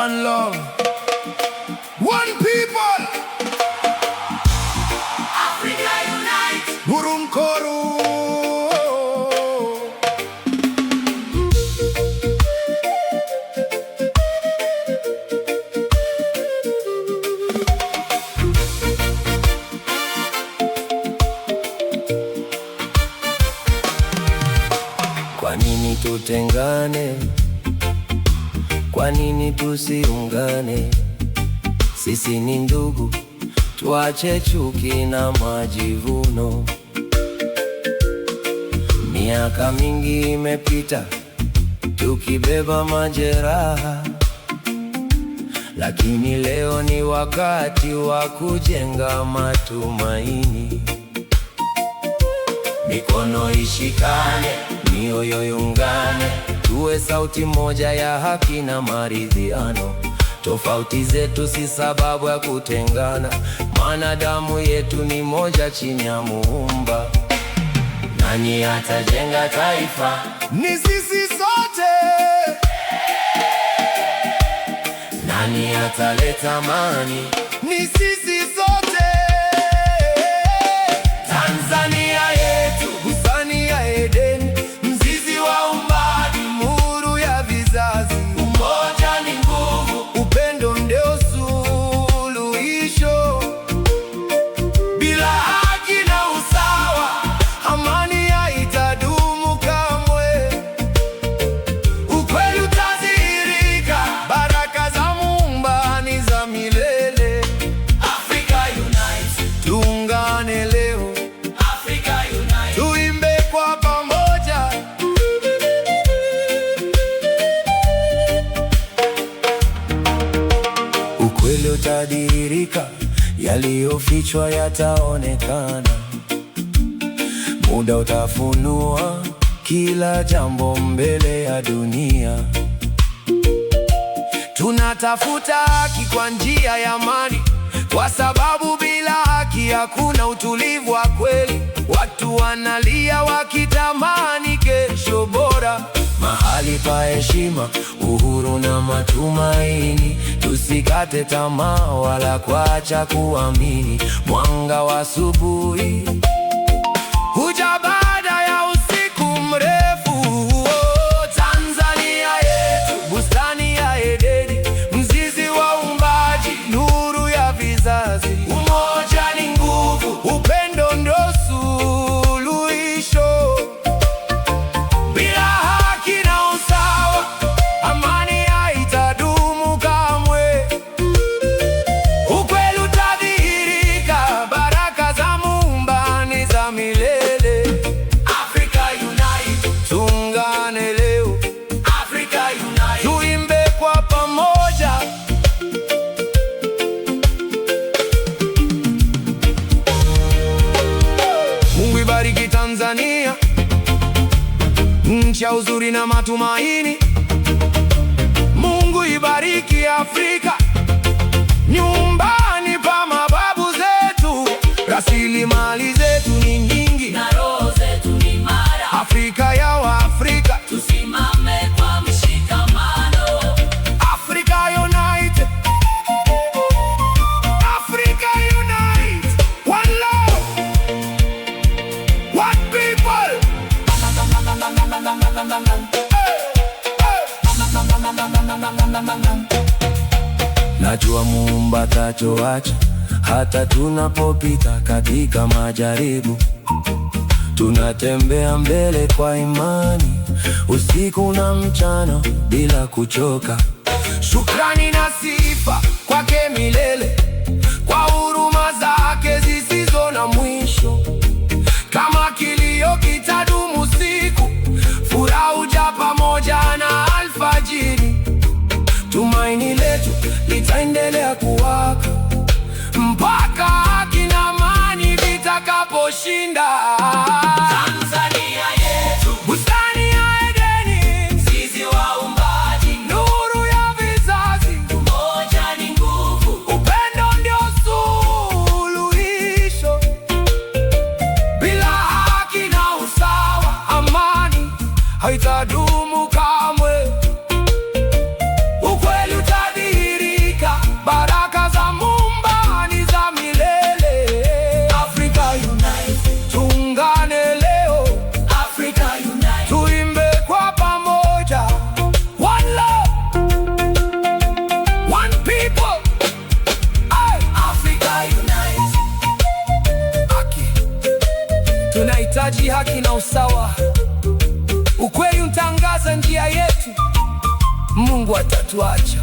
One love, one people. Africa unite. Ngurumkhoru. Kwa nini tutengane? Kwa nini tusiungane? Sisi ni ndugu, tuache chuki na majivuno. Miaka mingi imepita, tukibeba majeraha, lakini leo ni wakati wa kujenga matumaini. Mikono ishikane, mioyo iungane, tuwe sauti moja ya haki na maridhiano. Tofauti zetu si sababu ya kutengana, maana damu yetu ni moja chini ya Muumba. Nani atajenga taifa? Ni sisi sote. Nani ataleta amani? Ni sisi sote. Tanzania yetu, bustani ya Edeni, mzizi wa umbali, nuru ya vizazi. umoja ni nguvu, Upendo ndio suluhisho. Bila haki na usawa, amani haitadumu kamwe. Ukweli utadhihirika, baraka za Muumba ni za milele. Africa unite, Tuungane leo, Africa unite. tuimbe kwa pamoja. Ukweli utadhihirika, yaliyofichwa yataonekana. Muda utafunua kila jambo mbele ya dunia. Tunatafuta haki kwa njia ya amani, kwa sababu bila haki hakuna utulivu wa kweli. Watu wanalia wakitamani kesho bora, mahali pa heshima, uhuru na matumaini. Tusikate tamaa wala kuacha kuamini. Mwanga wa asubuhi huja baada ya usiku mrefu. Oh, Tanzania yetu, bustani ya Edeni, mzizi wa uumbaji, nuru ya vizazi. Umoja ni nguvu, Upendo ndo suluhisho. Bila haki na usawa, amani haitadumu kamwe. Ukweli utadhihirika, baraka za Muumba ni za milele. Africa unite, Tuungane leo, Africa unite. tuimbe kwa pamoja. Mungu ibariki Tanzania, nchi ya uzuri na matumaini. Mungu ibariki Afrika, nyumbani pa mababu zetu. Rasilimali zetu ni nyingi, Na roho zetu ni imara. Afrika ya Waafrika. Tusimame kwa mshikamano. Africa unite, Africa unite. One love, one people. Hey, hey. Najua Muumba tatoacha hata tunapopita katika majaribu. Tunatembea mbele kwa imani, usiku na mchana bila kuchoka. Shukrani na sifa kwake milele, kwa huruma zake zisizo na mwisho. Kama kilio kitadumu siku, furaha huja pamoja na alfajiri. Tumaini letu litaendelea kuwaka mpaka haki na amani vitakaposhinda. Tanzania yetu, Bustani ya Edeni, mzizi wa uumbaji, nuru ya vizazi. umoja ni nguvu. Upendo ndio suluhisho. Bila haki na usawa, amani haitadumu kamwe. Ukweli utadhihirika, ukweli, haki na usawa. Ukweli utangaza njia yetu, Mungu atatuacha.